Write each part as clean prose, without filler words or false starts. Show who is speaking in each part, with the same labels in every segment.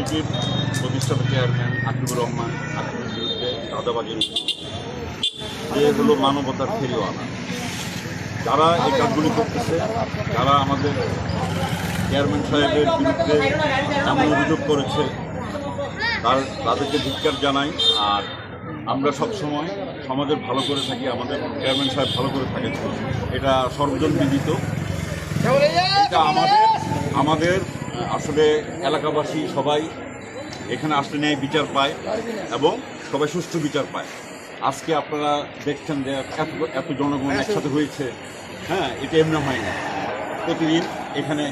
Speaker 1: বিএনপির প্রতিষ্ঠাতা চেয়ারম্যান আকিবুর রহমান আকিবের বিরুদ্ধে চাঁদাবাজি যেগুলো মানবতার ফেরিওয়ালা, যারা এই কাজগুলি করতেছে, যারা আমাদের চেয়ারম্যান সাহেবের বিরুদ্ধে এমন অভিযোগ করেছে, তাদেরকে ধিক্কার জানাই। আর আমরা সবসময় সমাজের ভালো করে থাকি, আমাদের চেয়ারম্যান সাহেব ভালো করে থাকেন, এটা সর্বজন বিদিত। এটা আমাদের আসলে এলাকাবাসী সবাই এখানে আসলে ন্যায় বিচার পায় এবং সবাই সুষ্ঠু বিচার পায়। আজকে আপনারা দেখছেন যে এত জনগণ একসাথে হয়েছে, হ্যাঁ, এটা এমনি হয় না। প্রতিদিন এখানে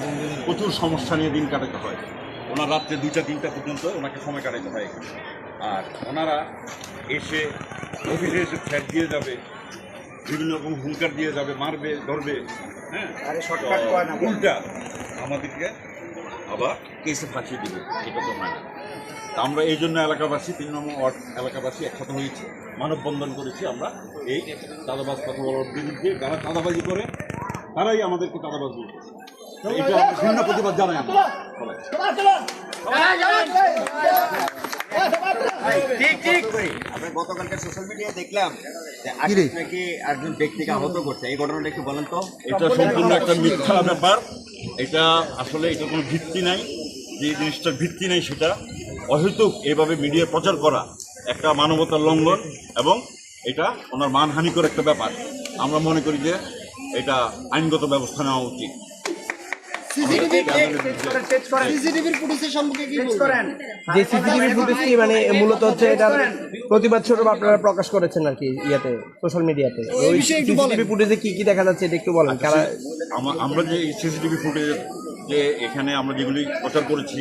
Speaker 1: প্রচুর সমস্যা নিয়ে দিন কাটাতে হয়। ওনার রাত্রে 2টা-3টা পর্যন্ত ওনাকে সময় কাটাতে হয় এখানে। আর ওনারা এসে অফিসে এসে ফ্ল্যাট দিয়ে যাবে, বিভিন্ন রকম হুঙ্কার দিয়ে যাবে, মারবে, ধরবে, হ্যাঁ, উল্টা আমাদেরকে আবার কেসে ফাঁসিয়ে দিবে। এটা তো হয় না। তা আমরা এই জন্য এলাকাবাসী 3 নম্বর ওয়ার্ড এলাকাবাসী একসাথে হয়েছি, মানববন্ধন করেছি। আমরা এই চাঁদাবাজ কথা বলার বিরুদ্ধে, যারা চাঁদাবাজি করে তারাই আমাদেরকে চাঁদাবাজ বলতেছে। এটা ভিন্ন প্রতিবাদ জানাই আমরা
Speaker 2: আমরা গতকালকে সোশ্যাল মিডিয়ায় দেখলাম যে আশিক নাকি একজন ব্যক্তিকে আহত করছে, এই ঘটনাটা একটু বলেন তো।
Speaker 1: এটা সম্পূর্ণ একটা মিথ্যা ব্যাপার। এটা আসলে এটা কোনো ভিত্তি নাই। যে জিনিসটার ভিত্তি নেই সেটা অহেতুক এভাবে মিডিয়ায় প্রচার করা একটা মানবতার লঙ্ঘন এবং এটা ওনার মানহানিকর একটা ব্যাপার। আমরা মনে করি যে এটা আইনগত ব্যবস্থা নেওয়া উচিত।
Speaker 3: সিসিটিভির ফুটেজের সম্পর্কে কি বলবেন?
Speaker 4: যে সিসিটিভি ফুটেজ কি মানে মূলত হচ্ছে এটার প্রতিবাদ স্বরূপ আপনারা প্রকাশ করেছেন আর কি ইয়াতে সোশ্যাল মিডিয়াতে। ওই সিসিটিভি ফুটেজে কি কি দেখা যাচ্ছে এটা একটু বলেন।
Speaker 1: আমরা যে সিসিটিভি ফুটেজ যে এখানে আমরা যেগুলি প্রচার করেছি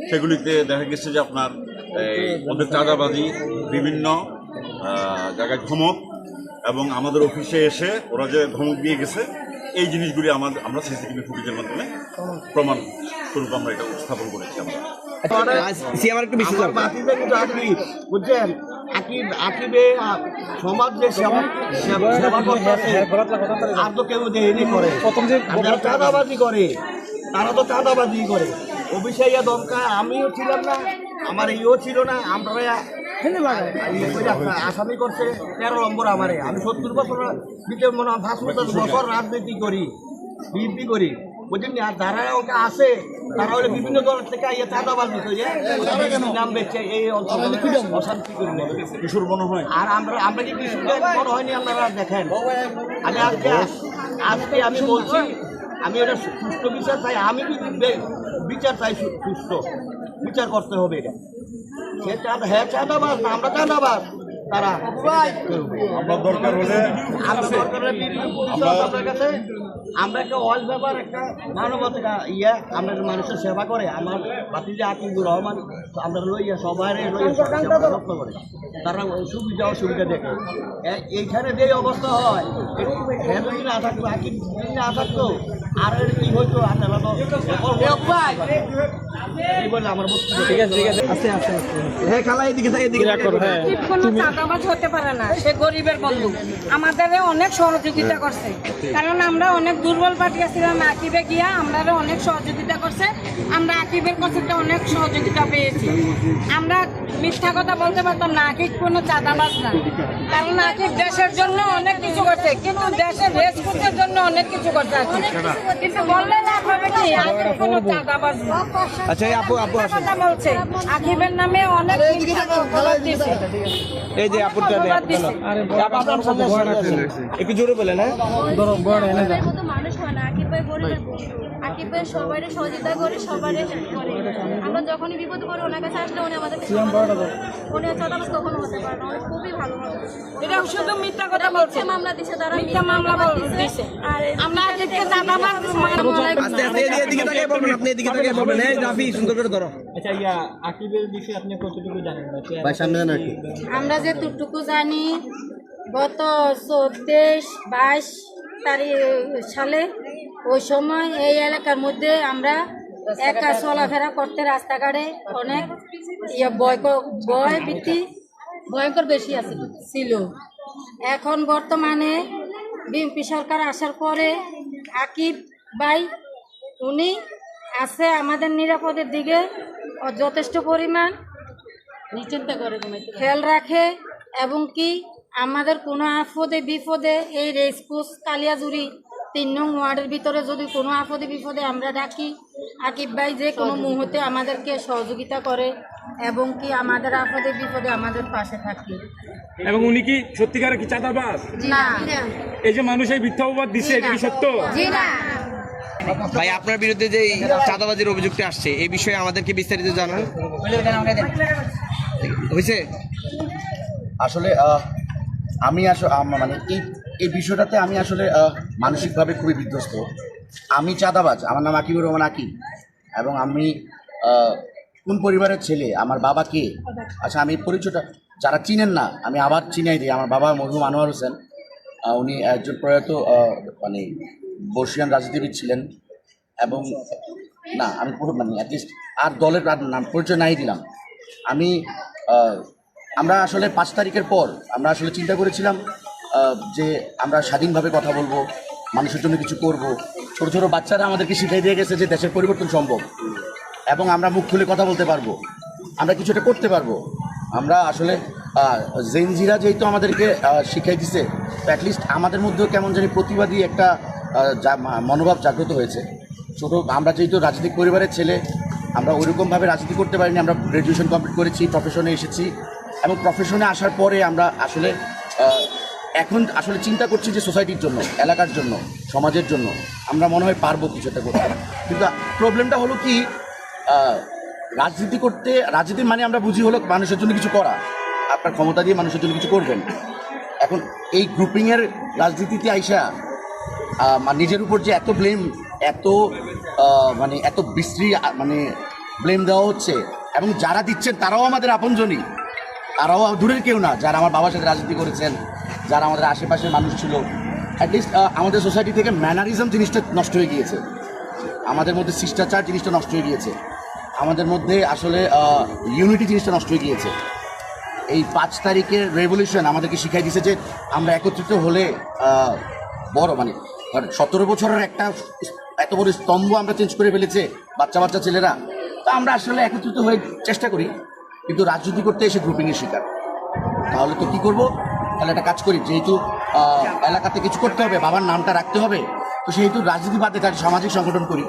Speaker 1: সেগুলিতে দেখা গেছে যে আপনার ওদের চাঁদাবাজি, বিভিন্ন জায়গায় ধমক এবং আমাদের অফিসে এসে ওরা যে ধমক দিয়ে গেছে, এই জিনিসগুলি আমরা সিসিটিভি ফুটেজের মাধ্যমে প্রমাণ স্বরূপ আমরা এটা উপস্থাপন করেছি।
Speaker 4: আমার একটু বেশি
Speaker 3: বুঝছেন, আকিবে সমাজ যে সেবা করতেছে আর তো কেউ দেয়নি করে। যারা চাঁদাবাজি করে তারা তো চাঁদাবাজি করে। অভিষেক দমকা আমিও ছিলাম না, আমার ইও ছিল না। আমরা আসামি করছে 13 নম্বর আমারে। আমি 70 বছর দিতে মনে হয় 5 বছর রাজনীতি করি, বিএনপি করি, বুঝলেন। আর যারা ওকে আসে তারা হলে বিভিন্ন দলের থেকে চাঁদাবাজি করে নাম বেচছে, এই অঞ্চলে অশান্তি করে
Speaker 1: কিশোর মনে হয়।
Speaker 3: আর আমরা কি কিশোর মনে হয়নি? আপনারা দেখেন, আমি আজকে আমি বলছি আমি এটা সুষ্ঠু বিচার চাই। আমি বিচার চাই, সুষ্ঠু বিচার করতে হবে। এটা সে হ্যাঁ চাঁদাবাজ না, আমরা চাঁদাবাজ। তারা
Speaker 1: আমরা দরকার হলে
Speaker 3: আপনার কাছে আমরা একটা অল ব্যাপার একটা মানবতা আমরা মানুষের সেবা করে। আমার ভাতিজা আকিবুর রহমান আমরা লইয়া সবাই রক্ত করে, তারা সুবিধা অসুবিধা দেখে। এইখানে যে অবস্থা হয়, হ্যাঁ যদি না থাকতো, আকিব যদি না থাকতো আর কি হইতো আপনারা তো এই বলে আমার বক্তব্য।
Speaker 4: ঠিক আছে, ঠিক আছে, আস্তে আস্তে হ্যাঁ খালা এদিকে থাকে, এদিকে রাখো। হ্যাঁ,
Speaker 5: কোনো চাঁদাবাজ হতে পারে না, সে গরিবের বন্ধু। আমাদের অনেক সহযোগিতা করছে, কারণ আমরা অনেক দুর্বল পার্টি ছিলাম। আকিবে গিয়া আমরা অনেক সহযোগিতা করছে। আমরা আকিবের কাছে অনেক সহযোগিতা পেয়েছি। আমরা মিথ্যা কথা বলতে পারতাম না, আকিব কোনো চাঁদাবাজ না। কারণ আকিব দেশের জন্য অনেক কিছু করছে, কিন্তু দেশের রেসপেক্টের জন্য অনেক কিছু করছে আকিব। কিন্তু বললে না হবে কি আকিব কোনো চাঁদাবাজ না।
Speaker 4: আচ্ছা আপু
Speaker 5: কথা বলছে আকিবের নামে অনেক দিয়েছে।
Speaker 4: এই যে আপুটা একটু জোরে বলে না,
Speaker 6: মানুষ হয় না। আকিব ভাই সবাই সহযোগিতা করে, সবাই করে। আমরা যখনই বিপদ পড়ি ওনার কাছে আসলে উনি আমাদের উনি চাঁদাবাজ কখনো হতে পারে না, উনি খুবই ভালো মানুষ।
Speaker 5: এটা শুধু মিথ্যা কথা বলছে,
Speaker 6: মামলা দিছে, তারা
Speaker 5: মিথ্যা মামলা দিছে। আর আমরা আকিবকে চাঁদাবাজ
Speaker 4: আস্তে আস্তে এদিকে তাকিয়ে বলবেন, আপনি এদিকে তাকিয়ে বলবেন। এই রাফি সুন্দর করে ধরো।
Speaker 7: আচ্ছা আকিবের বিষয়ে আপনি কতটুকু জানেন?
Speaker 6: আমরা যে টুকটুকু জানি, গত 24-22 সালে ওই সময় এই এলাকার মধ্যে আমরা একা চলাফেরা করতে রাস্তাঘাটে অনেক ভয়ঙ্কর বেশি ছিল। এখন বর্তমানে বিএনপি সরকার আসার পরে আকিব ভাই উনি আছে আমাদের নিরাপদের দিকে।
Speaker 5: যথেষ্ট পরিমাণ খেয়াল রাখে এবং কি আমাদের কোনো আপদে বিপদে এই রেসকোর্স কালিয়াজুরি 3 নং ওয়ার্ডের ভিতরে যদি কোনো আপদে বিপদে আমরা ডাকি আকিব ভাই যে কোনো মুহূর্তে আমাদেরকে সহযোগিতা করে এবং কি আমাদের আপদে বিপদে আমাদের পাশে থাকে।
Speaker 8: এবং উনি কি সত্যিকারে কি চাঁদাবাজ?
Speaker 5: না,
Speaker 8: এই যে মানুষ এই মিথ্যা অপবাদ দিচ্ছে, এটা কি সত্য?
Speaker 5: জি না।
Speaker 4: ভাই আপনার বিরুদ্ধে যে এই চাঁদাবাজির অভিযোগটা আসছে এই বিষয়ে আমাদেরকে বিস্তারিত জানান। হয়েছে
Speaker 9: আসলে আমি মানে এই বিষয়টাতে আমি আসলে মানসিকভাবে খুবই বিধ্বস্ত। আমি চাঁদাবাজ, আমার নাম আকিবুর রহমান আকিব, এবং আমি কোন পরিবারের ছেলে, আমার বাবা কে, আচ্ছা আমি পরিচয়টা যারা চিনেন না আমি আবার চিনাই দিই। আমার বাবা মরহুম আনোয়ার হোসেন, উনি একজন প্রয়াত মানে বর্ষিয়ান রাজনীতিবিদ ছিলেন, এবং না আমি পুরো মানে অ্যাটলিস্ট আর দলের নাম পরিচয় নাই দিলাম। আমরা আসলে 5 তারিখের পর আমরা আসলে চিন্তা করেছিলাম যে আমরা স্বাধীনভাবে কথা বলবো, মানুষের জন্য কিছু করব। ছোট ছোট বাচ্চারা আমাদেরকে শিখিয়ে দিয়ে গেছে যে দেশের পরিবর্তন সম্ভব এবং আমরা মুখ খুলে কথা বলতে পারবো, আমরা কিছু একটা করতে পারবো। আমরা আসলে জেনজিরা যেহেতু আমাদেরকে শিখিয়ে দিছে, অ্যাটলিস্ট আমাদের মধ্যেও কেমন জানি প্রতিবাদী একটা মনোভাব জাগ্রত হয়েছে। আমরা যেহেতু রাজনৈতিক পরিবারের ছেলে, আমরা ওইরকমভাবে রাজনীতি করতে পারিনি। আমরা গ্র্যাজুয়েশন কমপ্লিট করেছি, প্রফেশনে এসেছি, এবং প্রফেশনে আসার পরে আমরা আসলে এখন আসলে চিন্তা করছি যে সোসাইটির জন্য, এলাকার জন্য, সমাজের জন্য আমরা মনে হয় পারবো কিছু একটা করতে। কিন্তু প্রবলেমটা হলো কি, রাজনীতি মানে আমরা বুঝি হলো মানুষের জন্য কিছু করা, আপনার ক্ষমতা দিয়ে মানুষের জন্য কিছু করবেন। এখন এই গ্রুপিংয়ের রাজনীতিতে আইসা নিজের উপর যে এত ব্লেম, এত মানে এত বিশ্রী মানে ব্লেম দেওয়া হচ্ছে, এবং যারা দিচ্ছেন তারাও আমাদের আপনজনই, তারাও দূরের কেউ না, যারা আমার বাবার সাথে রাজনীতি করেছেন, যারা আমাদের আশেপাশের মানুষ ছিল। অ্যাটলিস্ট আমাদের সোসাইটি থেকে ম্যানারিজম জিনিসটা নষ্ট হয়ে গিয়েছে, আমাদের মধ্যে শিষ্টাচার জিনিসটা নষ্ট হয়ে গিয়েছে, আমাদের মধ্যে আসলে ইউনিটি জিনিসটা নষ্ট হয়ে গিয়েছে। এই 5 তারিখের রেভলিউশন আমাদেরকে শিখাই দিয়েছে যে আমরা একত্রিত হলে বড় মানে 17 বছরের একটা এত বড় স্তম্ভ আমরা চেঞ্জ করে ফেলেছে বাচ্চা ছেলেরা। তো আমরা আসলে একত্রিত হয়ে চেষ্টা করি, কিন্তু রাজনীতি করতে এসে গ্রুপিংয়ের শিকার। তাহলে তো কী করবো? তাহলে একটা কাজ করি, যেহেতু এলাকাতে কিছু করতে হবে, বাবার নামটা রাখতে হবে, তো সেহেতু রাজনীতি বাদে তার সামাজিক সংগঠন করি।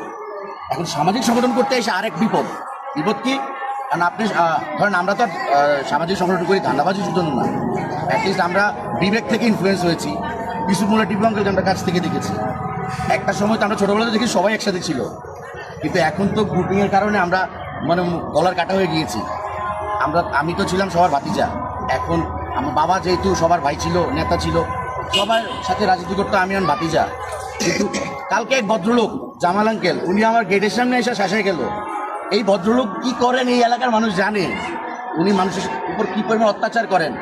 Speaker 9: এখন সামাজিক সংগঠন করতে এসে আরেক বিপদ কি, কারণ আপনি ধরেন আমরা তো সামাজিক সংগঠন করি ধান্দাবাজির জন্য না, অ্যাটলিস্ট আমরা বিবেক থেকে ইনফ্লুয়েন্স হয়েছি। বিশুমুল্লাহ টিপু আঙ্কেলকে আমরা কাছ থেকে দেখেছি, একটা সময় তো আমরা ছোটোবেলাতে দেখি সবাই একসাথে ছিল, কিন্তু এখন তো গ্রুপিংয়ের কারণে আমরা মানে গলার কাটা হয়ে গিয়েছি। আমি তো ছিলাম সবার ভাতিজা, এখন আমার বাবা যেহেতু সবার ভাই ছিল, নেতা ছিল, সবার সাথে রাজনীতি করতো, আমি আমার ভাতিজা। কিন্তু কালকে এক ভদ্রলোক জামাল আঙ্কেল, উনি আমার গেটের সামনে এসে শাসায় গেল। এই ভদ্রলোক কি করেন এই এলাকার মানুষ জানে, উনি মানুষের উপর কী পরিমাণ অত্যাচার করেন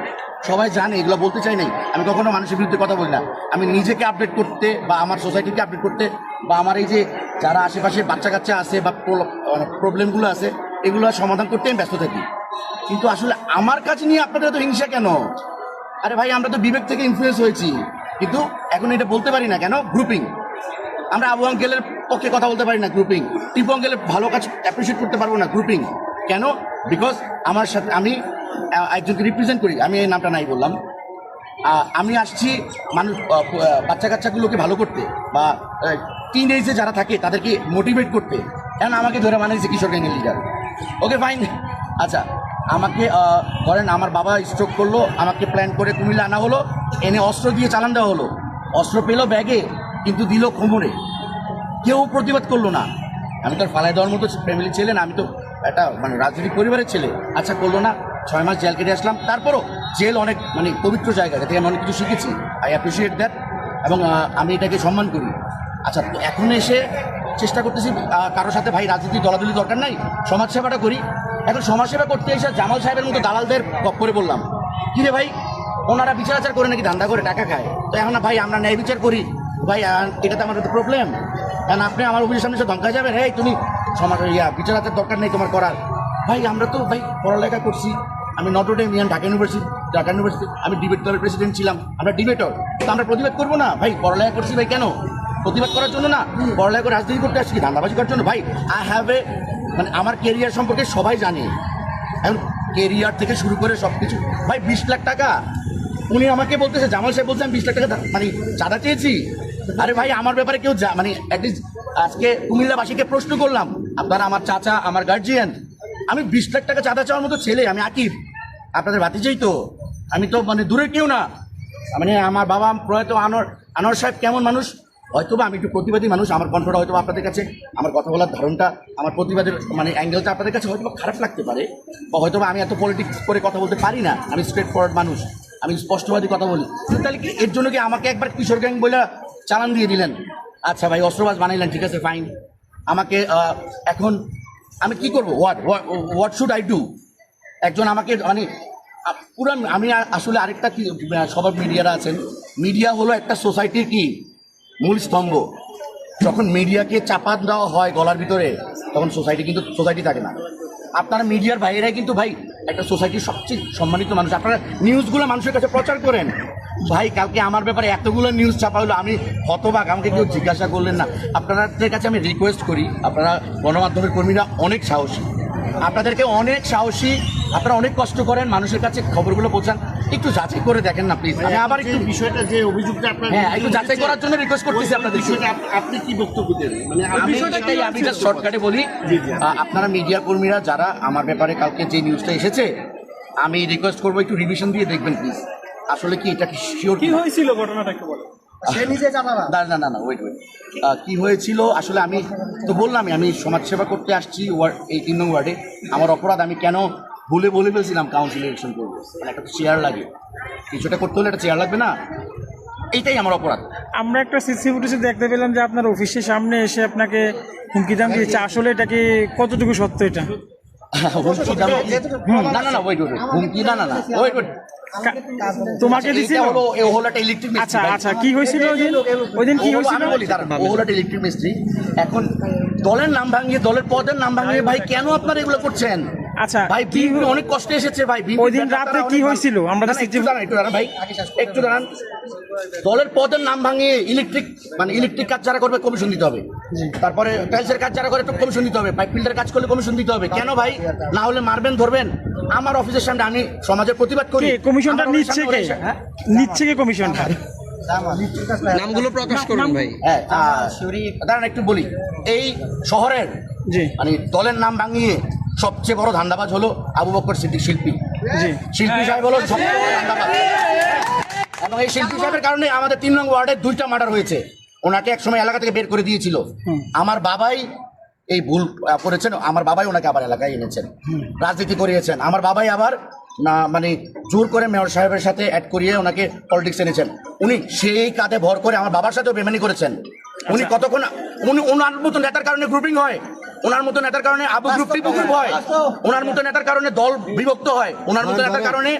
Speaker 9: সবাই জানে, এগুলো বলতে চাই নাই। আমি কখনো মানুষের বিরুদ্ধে কথা বলি না, আমি নিজেকে আপডেট করতে বা আমার সোসাইটিকে আপডেট করতে বা আমার এই যে যারা আশেপাশে বাচ্চা কাচ্চা আছে বা প্রবলেমগুলো আছে এগুলো সমাধান করতে আমি ব্যস্ত থাকি। কিন্তু আসলে আমার কাছে নিয়ে আপনাদের তো হিংসা কেন? আরে ভাই, আমরা তো বিবেক থেকে ইনফ্লুয়েন্স হয়েছি, কিন্তু এখন এটা বলতে পারি না কেন? গ্রুপিং। আমরা আবু আঙ্কেলের পক্ষে কথা বলতে পারি না, গ্রুপিং। টিপু আঙ্কেলের ভালো কাজ অ্যাপ্রিসিয়েট করতে পারবো না, গ্রুপিং। কেন? বিকজ আমার সাথে আমি একজনকে রিপ্রেজেন্ট করি, আমি এই নামটা নাই বললাম। আমি আসছি মানুষ বাচ্চা কাচ্চাগুলোকে ভালো করতে বা টিন এজে যারা থাকে তাদেরকে মোটিভেট করতে। কেন আমাকে ধরে মানিয়েছে কিশোর গ্যাংয়ের লিডার। ওকে ফাইন, আচ্ছা আমাকে ধরেন আমার বাবা স্ট্রোক করলো, আমাকে প্ল্যান করে কুমিল্লা আনা হলো, এনে অস্ত্র দিয়ে চালান দেওয়া হলো, অস্ত্র পেলো ব্যাগে কিন্তু দিল কোমরে, কেউ প্রতিবাদ করলো না। আমি তো আর ফালাই দেওয়ার মতো ফ্যামিলি ছেলে না, আমি তো একটা মানে রাজনৈতিক পরিবারের ছেলে। আচ্ছা করলো না, 6 মাস জেল কেটে আসলাম, তারপরও জেল অনেক মানে পবিত্র জায়গা, যাতে আমি অনেক কিছু শিখেছি, আই অ্যাপ্রিসিয়েট দ্যাট, এবং আমি এটাকে সম্মান করি। আচ্ছা এখন এসে চেষ্টা করতেছি কারোর সাথে ভাই রাজনীতি দলাদলি দরকার নাই, সমাজসেবাটা করি। এখন সমাজসেবা করতে এসে জামাল সাহেবের মতো দালালদের করে বললাম, কী রে ভাই ওনারা বিচার আচার করে নাকি ধান্দা করে টাকা খায়, তো এখন না ভাই আমরা ন্যায় বিচার করি ভাই, এটাতে আমাদের তো প্রবলেম। কারণ আপনি আমার অফিসের সামনে এসে ধমকা যাবেন, এই তুমি সমাজ বিচার আচার দরকার নেই তোমার করার। ভাই আমরা তো ভাই পড়ালেখা করছি, আমি নটরডেম ঢাকা ইউনিভার্সিটি আমি ডিবেট দলের প্রেসিডেন্ট ছিলাম, আমরা ডিবেটর, তো আমরা প্রতিবাদ করবো না ভাই? পড়ালেখা করছি ভাই, কেন প্রতিবাদ করার জন্য না, পড়ালেখা করে রাজনীতি করতে আসছি ধান্দাবাজি করার জন্য? ভাই আই হ্যাভ এ মানে আমার কেরিয়ার সম্পর্কে সবাই জানে, এখন কেরিয়ার থেকে শুরু করে সব কিছু। ভাই 20 লাখ টাকা উনি আমাকে বলতেছে, জামাল সাহেব বলছে আমি 20 লাখ টাকা মানে চাঁদা চেয়েছি। আরে ভাই আমার ব্যাপারে কেউ মানে অ্যাটলিস্ট আজকে কুমিল্লাবাসীকে প্রশ্ন করলাম, আপনারা আমার চাচা, আমার গার্জিয়ান, আমি 20 লাখ টাকা চাঁদা চাওয়ার মতো ছেলে, আমি আকিব, আপনাদের ভাতিজাই তো, আমি তো মানে দূরের কেউ না। মানে আমার বাবা প্রয়াত আনোয়ার সাহেব কেমন মানুষ, হয়তো বা আমি একটু প্রতিবাদী মানুষ, আমার কণ্ঠটা হয়তো আপনাদের কাছে, আমার কথা বলার ধরনটা, আমার প্রতিবাদের মানে অ্যাঙ্গেলটা আপনাদের কাছে হয়তো খারাপ লাগতে পারে, বা হয়তো বা আমি এত পলিটিক্স করে কথা বলতে পারি না, আমি স্ট্রেট ফরওয়ার্ড মানুষ, আমি স্পষ্টবাদী কথা বলি। তাহলে কি এর জন্য কি আমাকে একবার কিশোর গ্যাং বলে চালান দিয়ে দিলেন? আচ্ছা ভাই অস্ত্রবাজ বানাইলেন, ঠিক আছে ফাইন, আমাকে এখন আমি কি করবো? What should I do? একজন আমাকে মানে পুরো আমি আসলে আরেকটা কি, সবার মিডিয়ারা আছেন, মিডিয়া হলো একটা সোসাইটির কি মূল স্তম্ভ। যখন মিডিয়াকে চাপা দেওয়া হয় গলার ভিতরে, তখন সোসাইটি থাকে না। আপনারা মিডিয়ার বাইরে কিন্তু ভাই একটা সোসাইটির সবচেয়ে সম্মানিত মানুষ, আপনারা নিউজগুলো মানুষের কাছে প্রচার করেন। ভাই কালকে আমার ব্যাপারে এতগুলো নিউজ চাপা হলো, আমি হতবাক, আমাকে কেউ জিজ্ঞাসা করলেন না। আপনাদের কাছে আমি রিকোয়েস্ট করি, আপনারা গণমাধ্যমের কর্মীরা অনেক সাহসী, আপনাদেরকে অনেক সাহসী, আপনারা অনেক কষ্ট করেন, মানুষের কাছে খবরগুলো পৌঁছান, একটু যাচাই করে দেখেন না প্লিজ। আমি আবার একটু বিষয়টা যে অভিযোগটা আপনার, হ্যাঁ একটু যাচাই করার জন্য রিকোয়েস্ট করতেছি আপনাদের। আপনি কি বক্তব্য দেন? মানে আমি জাস্ট শর্টকাটে বলি, আপনারা মিডিয়া কর্মীরা যারা আমার ব্যাপারে কালকে যে নিউজটা এসেছে, আমি রিকোয়েস্ট করবো একটু রিভিশন দিয়ে দেখবেন প্লিজ, আসলে কি এটা শিওর
Speaker 8: কি হয়েছিল ঘটনাটা একটু বলো।
Speaker 9: না ওয়েট কি হয়েছিল আসলে আমি তো বললামই, আমি সমাজসেবা করতে আসছি এই 3 নং ওয়ার্ডে। আমার অপরাধ, আমি কেন বলে ফেলছিলাম কাউন্সিল ইলেকশন করবো, মানে একটা চেয়ার লাগে, কিছুটা করতে হলে একটা চেয়ার লাগবে না, এইটাই আমার অপরাধ।
Speaker 8: আমরা একটা সিসি ফুটেজে দেখতে পেলাম যে আপনার অফিসের সামনে এসে আপনাকে হুমকি দাম দিয়েছে, আসলে এটা কি কতটুকু সত্য? এটা
Speaker 9: না ওয়েট হুমকি না ওয়েট
Speaker 8: তোমাকে দিছিল? আচ্ছা কি হয়েছিল ওই দিন কি হয়েছিল?
Speaker 9: আমি বলি ও হলো একটা ইলেকট্রিক মিস্ত্রি। এখন দলের নাম ভাঙিয়ে, দলের পদের নাম ভাঙিয়ে ভাই কেন আপনারা এগুলো করছেন?
Speaker 8: আচ্ছা
Speaker 9: ভাই অনেক কষ্টে এসেছে ভাই।
Speaker 8: ওই দিন রাতে কি হয়েছিল? আমরা
Speaker 9: একটু দাঁড়ান ভাই, একটু দাঁড়ান। দলের পদের নাম ভাঙিয়ে ইলেকট্রিক কাজ যারা করবে কমিশন দিতে হবে, তারপরে টাইলসের কাজ যারা করে কমিশন দিতে হবে, পাইপ ফিল্টার কাজ করলে কমিশন দিতে হবে। কেন ভাই? না হলে মারবেন, ধরবেন। আমার অফিসের সামনে আমি সমাজের প্রতিবাদ করি।
Speaker 8: কমিশনটা নিচ্ছে কে কমিশনটা?
Speaker 3: নামগুলো প্রকাশ করুন ভাই।
Speaker 9: হ্যাঁ দাঁড়ান একটু বলি। এই শহরের মানে দলের নাম ভাঙিয়ে সবচেয়ে বড় ধান্দাবাজ হলো আবু বকর সিদ্দিক শিল্পী সাহেব হলো সবচেয়ে বড় ধান্দাবাজ। এবং এই শিল্পী সাহেবের কারণে আমাদের 3 নং ওয়ার্ডে 2টা মার্ডার হয়েছে। ওনাকে একসময় এলাকা থেকে বের করে দিয়েছিল। আমার বাবাই এই ভুল করেছেন, আমার বাবাই ওনাকে আবার এলাকায় এনেছেন, রাজনীতি করিয়েছেন। আমার বাবাই আবার না মানে জোর করে মেয়র সাহেবের সাথে অ্যাড করিয়ে ওনাকে পলিটিক্স এনেছেন। উনি সেই কাঁধে ভর করে আমার বাবার সাথেও বেমানি করেছেন। উনি কতক্ষণ ওনার মতো নেতার কারণে গ্রুপিং হয়, ওনার মতো নেতার কারণে আবু গ্রুপ টিপু গ্রুপ হয়, ওনার মতো নেতার কারণে দল বিভক্ত হয়, ওনার মতো নেতার কারণে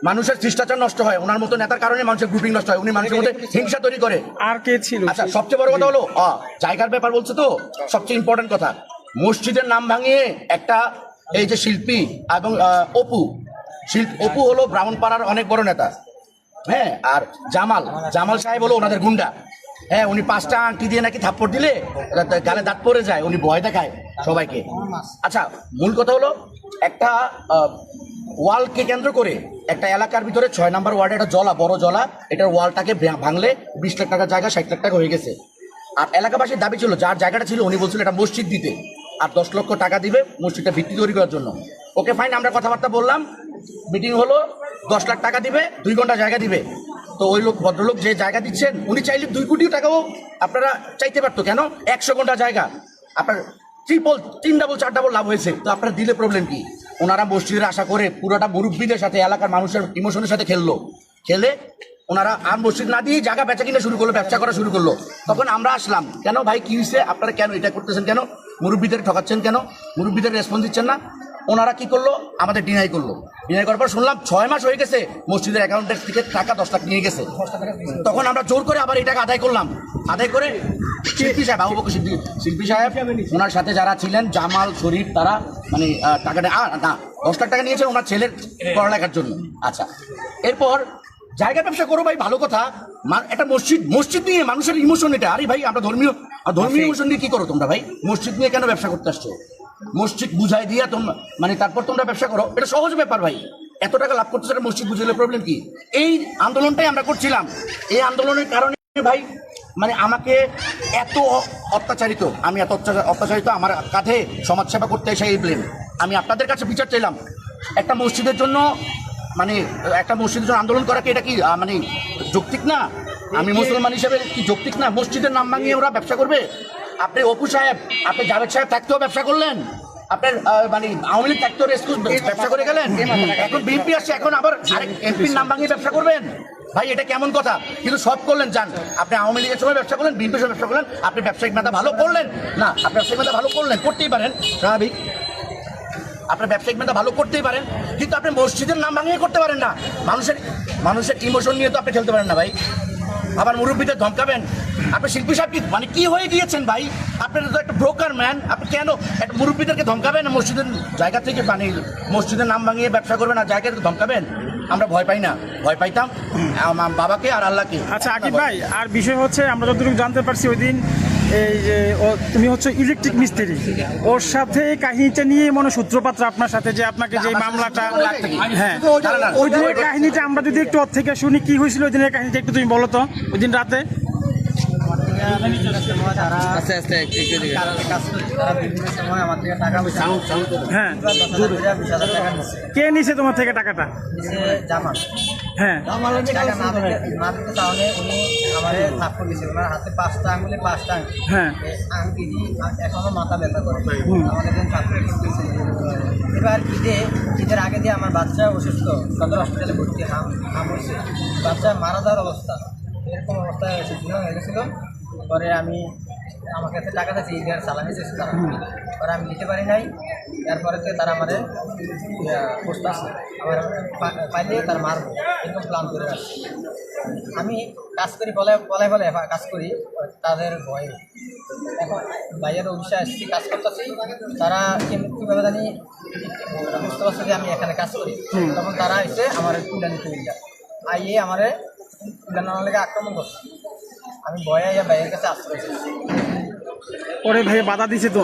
Speaker 9: মানুষের শিষ্টাচার নষ্ট হয়, ওনার মতো নেতার কারণে মানুষের গ্রুপিং নষ্ট হয়, উনি মানুষের মধ্যে হিংসা তৈরি করে।
Speaker 8: আর কে ছিল?
Speaker 9: আচ্ছা সবচেয়ে বড় কথা হলো জায়গার ব্যাপার বলছে তো, সবচেয়ে ইম্পর্টেন্ট কথা, মসজিদের নাম ভাঙিয়ে একটা এই যে শিল্পী এবং অপু হলো ব্রাহ্মণপাড়ার অনেক বড় নেতা, হ্যাঁ, আর জামাল সাহেব হলো ওনাদের গুন্ডা। হ্যাঁ, উনি 5টা আংটি দিয়ে নাকি থাপ্পড় দিলে গালে দাঁত পড়ে যায়, উনি ভয় দেখায় সবাইকে। আচ্ছা মূল কথা হলো একটা ওয়ালকে কেন্দ্র করে একটা এলাকার ভিতরে 6 নম্বর ওয়ার্ডে একটা বড় জলা, এটার ওয়ালটাকে ভাঙলে 20 লাখ টাকার জায়গা 60 লাখ টাকা হয়ে গেছে। আর এলাকাবাসীর দাবি ছিল, যার জায়গাটা ছিল উনি বলছিল এটা মসজিদ দিতে, আর 10 লক্ষ টাকা দিবে মসজিদটা ভিত্তি তৈরি করার জন্য। ওকে ফাইন, আমরা কথাবার্তা বললাম, মিটিং হলো, 10 লাখ টাকা দিবে, 2 ঘন্টা জায়গা দিবে। তো ওই ভদ্রলোক যে জায়গা দিচ্ছেন উনি চাইলে 2 কোটি টাকাও আপনারা চাইতে পারতো, কেন 100 ঘন্টা জায়গা আপনার 3 ডাবল 4 ডাবল লাভ হয়েছে, তো আপনারা দিলে প্রবলেম কি? ওনারা মসজিদের আশা করে পুরোটা মুরব্বীদের সাথে এলাকার মানুষের ইমোশনের সাথে খেলে ওনারা আর মসজিদ না দিয়ে জায়গা বেচা কিনা শুরু করলো, ব্যবসা করা শুরু করলো। তখন আমরা আসলাম, কেন ভাই কি হয়েছে, আপনারা কেন এটা করতেছেন, কেন মুরব্বীদের ঠকাচ্ছেন, কেন মুরব্বীদের রেসপন্স দিচ্ছেন না? ওনারা কি করলো, আমাদের ডিনাই করার পর শুনলাম 6 মাস হয়ে গেছে মসজিদের অ্যাকাউন্টের থেকে টাকা 10 লাখ নিয়ে গেছে। তখন আমরা জোর করে আবার এই টাকা আদায় করলাম, আদায় করে শিল্পী সাহেব আবু বকর শিল্পী সাহেব ওনার সাথে যারা ছিলেন জামাল শরীফ, তারা মানে টাকাটা না 10 লাখ টাকা নিয়েছেন ওনার ছেলের পড়ালেখার জন্য। আচ্ছা, এরপর জায়গা ব্যবসা করো ভাই, ভালো কথা, একটা মসজিদ নিয়ে মানুষের ইমোশন এটা। আরে ভাই আমরা ধর্মীয় ইমোশন নিয়ে কি করো তোমরা ভাই? মসজিদ নিয়ে কেন ব্যবসা করতে আসছো? মসজিদ বুঝাই দিয়া তোমরা মানে তারপর তোমরা ব্যবসা করো, এটা সহজ ব্যাপার ভাই। এত টাকা লাভ করতেছে একটা মসজিদ বুঝাইলে প্রবলেম কি? এই আন্দোলনটাই আমরা করছিলাম, এই আন্দোলনের কারণে ভাই মানে আমাকে এত অত্যাচারিত, আমি এত অত্যাচারিত, আমার কাঁধে সমাজসেবা করতে এসে এই ব্লেম। আমি আপনাদের কাছে বিচার চাইলাম, একটা মসজিদের জন্য মানে একটা মসজিদের জন্য আন্দোলন করা কি এটা কি মানে যৌক্তিক না? আমি মুসলমান হিসেবে কি যৌক্তিক না? মসজিদের নাম ভাঙিয়ে ওরা ব্যবসা করবে? আপনি অপু সাহেব, আপনি জাভেদ সাহেব থাকতেও ব্যবসা করলেন, আপনার মানে আওয়ামী লীগ থাকতেও ব্যবসা করে গেলেন, এখন বিএনপি আসছে, এখন আবার আরেক এমপির নাম ভাঙিয়ে ব্যবসা করবেন? ভাই এটা কেমন কথা? কিন্তু সব করলেন, যান আপনি আওয়ামী লীগের সময় ব্যবসা করলেন, বিএনপির সময় ব্যবসা করলেন, আপনি ব্যবসায়িক মেধা ভালো করলেন না? আপনি ব্যবসায়িক মেধা ভালো করলেন, করতেই পারেন, স্বাভাবিক, আপনার ব্যবসায়িক মেধা ভালো করতেই পারেন, কিন্তু আপনি মসজিদের নাম ভাঙিয়ে করতে পারেন না। মানুষের ইমোশন নিয়ে তো আপনি খেলতে পারেন না ভাই। আবার মুরব্বীদের ধমকাবেন। আপনি শিল্পী সাহেব মানে কি হয়ে গিয়েছেন ভাই? আপনার তো একটা ব্রোকার ম্যান, আপনি কেন একটা মুরব্বীদেরকে ধমকাবেন? মসজিদের জায়গা থেকে মানে মসজিদের নাম ভাঙিয়ে ব্যবসা করবেন আর জায়গাকে ধমকাবেন? আমরা ভয় পাই না, ভয় পাইতাম বাবাকে আর আল্লাহকে।
Speaker 8: আচ্ছা আকিব ভাই, আর বিষয় হচ্ছে আমরা যতটুকু জানতে পারছি ওই দিন এই যে তুমি হচ্ছে ইলেকট্রিক মিস্ত্রি, ওর সাথে কাহিনীটা নিয়ে মনে সূত্রপাত আপনার সাথে যে আপনাকে যে মামলাটা, হ্যাঁ ওই দিনের কাহিনীটা আমরা যদি একটু ওর থেকে শুনি, কি হয়েছিল ওই দিনের কাহিনীটা একটু তুমি বলো তো ওই দিন রাতে। হ্যাঁ, কে নিছে তোমার থেকে টাকাটা? হ্যাঁ, হ্যাঁ,
Speaker 3: এখনো মাথা ব্যথা করে। এবার ঈদের আগে দিয়ে আমার বাচ্চা অসুস্থ, সদর হসপিটালে ভর্তি, হাম হয়েছে, বাচ্চা মারা যাওয়ার অবস্থা, এরকম অবস্থায় হয়ে গেছিলো। পরে আমি আমার কাছে টাকা চাইছি, ঈদের সালামি চেয়েছি তারা, পরে আমি দিতে পারি নাই। এরপরে তারা আমাদের পোস্ট আসে, আমার পাইলে তার মারবো, এরকম প্ল্যান করে আসছে। আমি কাজ করি বলে কাজ করি তাদের ভয়ে। এখন বাইরের অফিসে আসছি, কাজ করতেছি, তারা কীভাবে জানি বুঝতে পারছে যে আমি এখানে কাজ করি, তখন তারা এসে আমার তুলে নিতে আইয়ে আমার তুলে নেওয়ার লেগে আক্রমণ করছে। আমি ভয়ে আইয়া ভাইয়ের কাছে আশ্রয় এসেছি।
Speaker 8: পরে ভাই বাধা দিছে তো?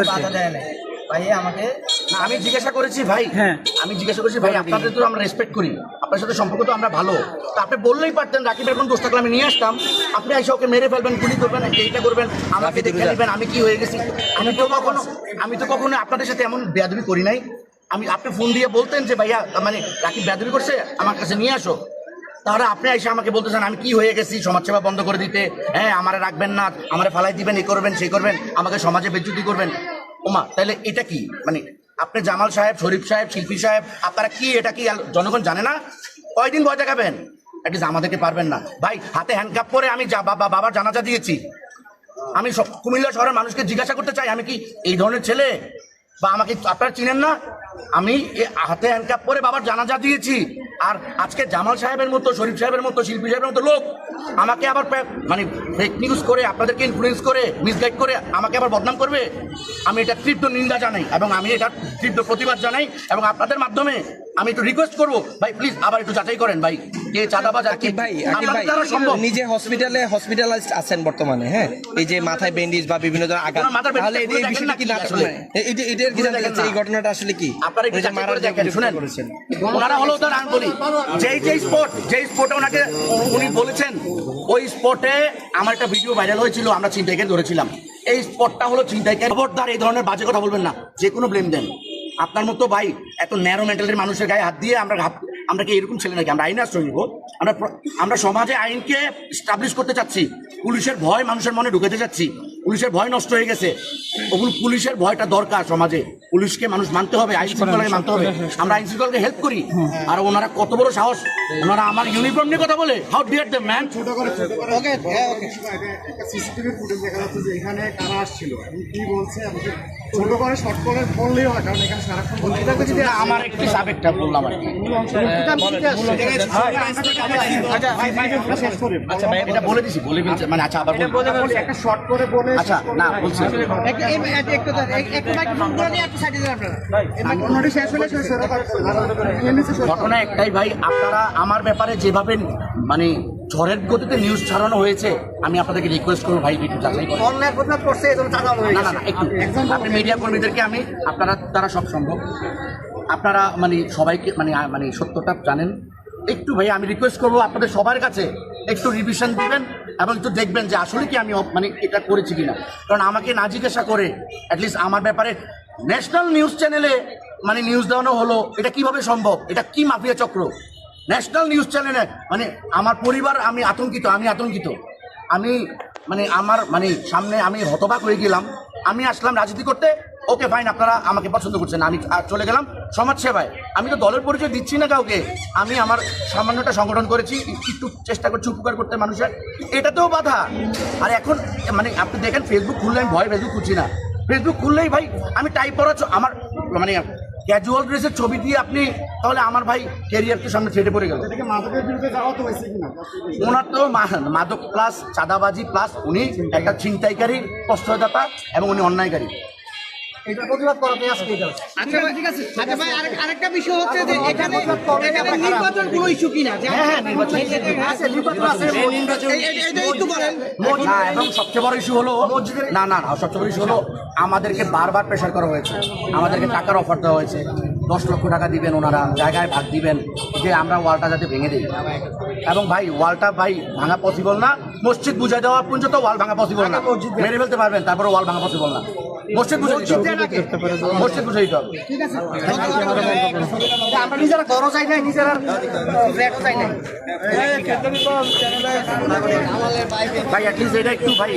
Speaker 3: বাধা দেয় নাই ভাইয়া আমাকে।
Speaker 9: না, আমি জিজ্ঞাসা করেছি ভাই,
Speaker 8: হ্যাঁ
Speaker 9: আমি জিজ্ঞাসা করেছি ভাই, আপনাদের তো আমরা রেসপেক্ট করি, আপনার সাথে সম্পর্ক তো আমরা ভালো, তো আপনি বললেই পারতেন রাকিবের কোন দোষ থাকলে আমি নিয়ে আসতাম, আপনি এসে ওকে মেরে ফেলবেন, গুলি করবেন, এইটা করবেন, আমাকে দেখে নেবেন আমি কি হয়ে গেছি। আমি তো কখনো আপনাদের সাথে এমন বেয়াদবি করি নাই। আপনি ফোন দিয়ে বলতেন যে ভাইয়া মানে রাকিব বেয়াদবি করছে, আমার কাছে নিয়ে আসো, তাহলে আপনি এসে আমাকে বলতেছেন আমি কি হয়ে গেছি, সমাজসেবা বন্ধ করে দিতে, হ্যাঁ আমারে রাখবেন না, আমারে ফালাই দিবেন, এই করবেন সেই করবেন, আমাকে সমাজে বেজ্জতি করবেন। ওমা, তাহলে এটা কি মানে আপনি জামাল সাহেব, শরীফ সাহেব, শিল্পী সাহেব, আপনারা কি এটা কি জনগণ জানে না? কয়দিন ভয় দেখাবেন? অ্যাটলিস্ট আমাদেরকে পারবেন না ভাই। হাতে হ্যান্ডকাপ পরে আমি বাবার জানাজা দিয়েছি। আমি কুমিল্লা শহরের মানুষকে জিজ্ঞাসা করতে চাই আমি কি এই ধরনের ছেলে, বা আমাকে আপনারা চিনেন না? আমি হাতে হ্যান্ডকাপ পরে বাবার জানাজা দিয়েছি, আর আজকে জামাল সাহেবের মতো, শরীফ সাহেবের মতো, শিল্পী সাহেবের মতো লোক আমাকে আবার মানে ফেক নিউজ করে, আপনাদেরকে ইনফ্লুয়েন্স করে, মিসগাইড করে আমাকে আবার বদনাম করবে। আমি এটা তীব্র নিন্দা জানাই এবং আমি এটা তীব্র প্রতিবাদ জানাই, এবং আপনাদের মাধ্যমে আমি একটু রিকোয়েস্ট করবো ভাই প্লিজ আবার একটু যাচাই করেন ভাই, কে চাঁদাবাজ আর কি।
Speaker 4: ভাই নিজে হসপিটালাইজড আছেন বর্তমানে, হ্যাঁ, এই যে মাথায় ব্যান্ডেজ বা বিভিন্ন ধরনের আঘাত, তাহলে এই বিষয়টা কি না আসলে এটার কি জানা গেছে, এই ঘটনাটা আসলে কি
Speaker 9: আপনারা একটু মারার দেখেন শুনেন, ওনারা হলো তো আমি বলি যে স্পটে ওনাকে উনি বলেছেন, ওই স্পটে আমার একটা ভিডিও ভাইরাল হয়েছিল, আমরা ছিনতাইকে ধরেছিলাম। এই স্পটটা হলো ছিনতাইকে। খবরদার এই ধরনের বাজে কথা বলবেন না, যে কোনো ব্লেম দেন। আপনার মতো ভাই এত ন্যারো মেন্টালের মানুষের গায়ে হাত দিয়ে আমরা কি এরকম ছেলে নাকি? আমরা আইনে আশ্রয় নিব? আমরা সমাজে আইনকে স্টাবলিশ করতে চাচ্ছি, পুলিশের ভয় মানুষের মনে ঢুকাতে চাচ্ছি, পুলিশের ভয় নষ্ট হয়ে গেছে, ওগুলো পুলিশের ভয়টা দরকার সমাজে, পুলিশকে মানুষ মানতে হবে, আইন শৃঙ্খলাকে মানতে হবে, আমরা আইন শৃঙ্খলাকে হেল্প করি। আর ওনারা কত বড় সাহস, ওনারা আমার ইউনিফর্ম নিয়ে কথা বলে, how dare the man.
Speaker 10: CCTV footage দেখা যাচ্ছে যে এখানে কারা আসছিল, কি বলছে, আমাকে ছোট করে শর্ট করে বললেই হয়, কারণ এখানে সারাক্ষণ বলতে
Speaker 9: আমার একটি সাবেকটা বললাম আর কি, এটা বলে দিছি, বলে ফেলছে মানে, আচ্ছা আবার
Speaker 10: একটা শর্ট করে বলে,
Speaker 9: আচ্ছা না বলছি ঘটনা একটাই ভাই, আপনারা আমার ব্যাপারে যেভাবে মানে ঝড়ের গতিতে নিউজ ছাড়ানো হয়েছে, আমি আপনাদেরকে রিকোয়েস্ট করবো ভাই একটু যাচাই করুন।
Speaker 3: অন্যায় প্রতিবাদ করছে এজন্য চাঁদানো হয়ে
Speaker 9: না না না একটু আপনি মিডিয়া কর্মীদেরকে আমি আপনারা তারা সব সম্ভব আপনারা মানে সবাইকে মানে সত্যটা জানেন, একটু ভাই আমি রিকোয়েস্ট করবো আপনাদের সবার কাছে একটু রিভিশন দিবেন এবং একটু দেখবেন যে আসলে কি আমি মানে এটা করেছি কিনা। কারণ আমাকে না জিজ্ঞাসা করে অ্যাটলিস্ট আমার ব্যাপারে ন্যাশনাল নিউজ চ্যানেলে মানে নিউজ দেওয়ানো হলো, এটা কিভাবে সম্ভব? এটা কি মাফিয়া চক্র? ন্যাশনাল নিউজ চ্যানেলে মানে আমার পরিবার, আমি আতঙ্কিত আমি মানে আমার মানে সামনে আমি হতবাক হয়ে গেলাম। আমি আসলাম রাজনীতি করতে, ওকে ফাইন, আপনারা আমাকে পছন্দ করছেন, আমি চলে গেলাম সমাজ সেবায়। আমি তো দলের পরিচয় দিচ্ছি না কাউকে, আমি আমার সামান্যটা সংগঠন করেছি, একটু চেষ্টা করছি উপকার করতে মানুষের, এটাতেও বাধা। আর এখন মানে আপনি দেখেন ফেসবুক খুললে, আমি ভয় ফেসবুক খুঁজছি না, ফেসবুক খুললেই ভাই আমি টাইপ করা আমার মানে ক্যাজুয়াল ড্রেসের ছবি দিয়ে আপনি তাহলে আমার ভাই ক্যারিয়ারকে সামনে ছেড়ে পড়ে গেল।
Speaker 10: এটাকে মাদকের বিরুদ্ধে যাওয়া তো হয়েছে কিনা?
Speaker 9: ওনার তো মাদক প্লাস চাঁদাবাজি প্লাস উনি একটা ছিনতাইকারী, প্রশ্রয়দাতা এবং উনি অন্যায়কারী।
Speaker 10: এটা প্রতিবাদ করাতে আজকে এটা
Speaker 4: আচ্ছা ভাই, ঠিক আছে। আচ্ছা ভাই, আরেকটা বিষয় হচ্ছে যে এখানে নির্বাচন কোনো ইস্যু কিনা?
Speaker 9: হ্যাঁ নির্বাচন
Speaker 4: এটাই একটু বলেন।
Speaker 9: না, এবং সবচেয়ে বড় ইস্যু হলো না সবচেয়ে বড় ইস্যু হলো আমাদেরকে বারবার প্রেশার করা হয়েছে, আমাদেরকে টাকার অফার দেওয়া হয়েছে, 10 লক্ষ টাকা দিবেন ওনারা, জায়গায় ভাগ দিবেন, যে আমরা ওয়ালটা যাতে ভেঙে দিই। এবং ভাই ওয়ালটা ভাই ভাঙা পসিবল না, মসজিদ বুঝাই দেওয়া পর্যন্ত ওয়াল ভাঙা পসিবল না, মেরে ফেলতে পারবেন তারপরে ওয়াল ভাঙা পসিবল না, মসজিদ বুঝাই দিতে হবে, মসজিদ বুঝাই দিতে হবে।
Speaker 3: আমরা নিজেরা ঘরও চাই নাই, নিজেরা ফ্ল্যাটও চাই নাই।
Speaker 9: ভাই অ্যাটলিস্ট এটা একটু ভাই